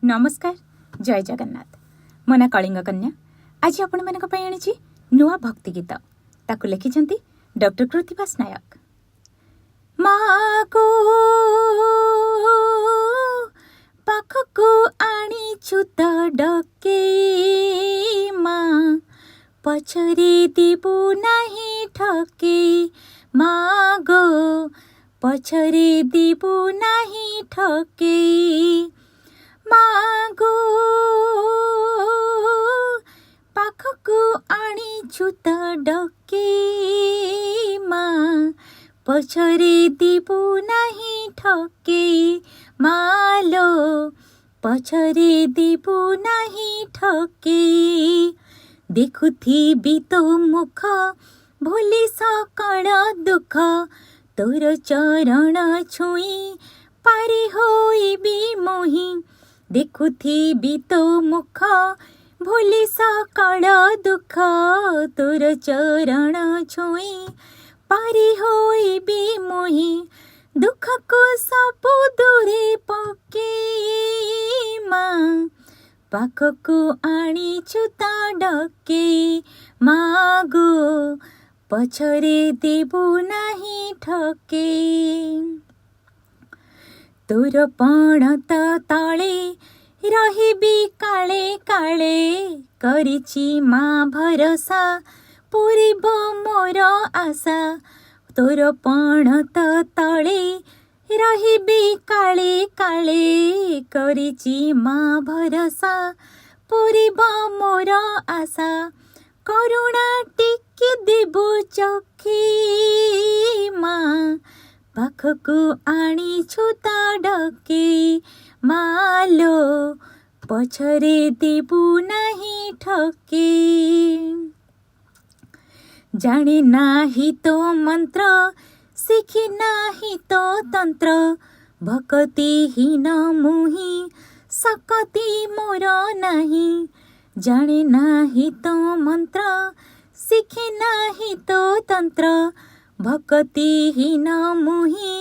नमस्कार जय जगन्नाथ मो ना कलिंग कन्या। आज आपण मानक पई आनिछि नुआ भक्ति गीत। ताकु लिखिछंती डॉक्टर कृतिवास नायक। मागो पाखको आनिछु त डके मा पछरे दिबु नाही ठके। मागो पछरे दिबु नाही ठके। मागो पाखको आनिछु त डके मा पछरे दिबु नाही ठके। मालो पछरे दिबु नाही ठके। देखुथिबि तो मुख भूली सकाळ दुख तोर चरण छुई पारि होइबि मोहि। देखुथिबि तो मुख भूली सकाळ दुख तोर चरण छुई पारि होइबि मोहि। दुख को सबु दूरे पकेई मा पाखको आनिछु त डके। मागो पछरे देबु नाही ठके। तोर पणत तळे रहिबि काळे काळे करिछि मा भरोसा पूरिब मोर आशा। तोर पणत तळे रहिबि काळे काळे करिछि मा भरोसा पूरिब मोर आशा। करुणा टिके देबु चखे मा पाखको आनिछु त डके। मालो पछरे देबु नाही ठके। जाने नाही तो मंत्र शिखी नाही तो तंत्र भक्तिहीन मुहि सकती मोर नाही। जाने नाही तो मंत्र शिखी नाही तो तंत्र भक्तिहीन मुहि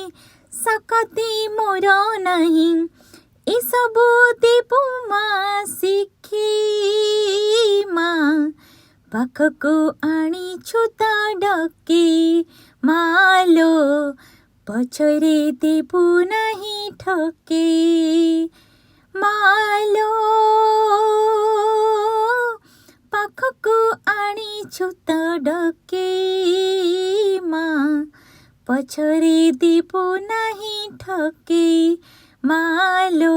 सकती मोर नाही। ए सबु देबु मा शिखी मा पाखको आनिछु त डके। मालो पछरे देबु नाही ठके। मालो पाखको आनिछु त डके मा पछरे देबु नाही ठके। मालो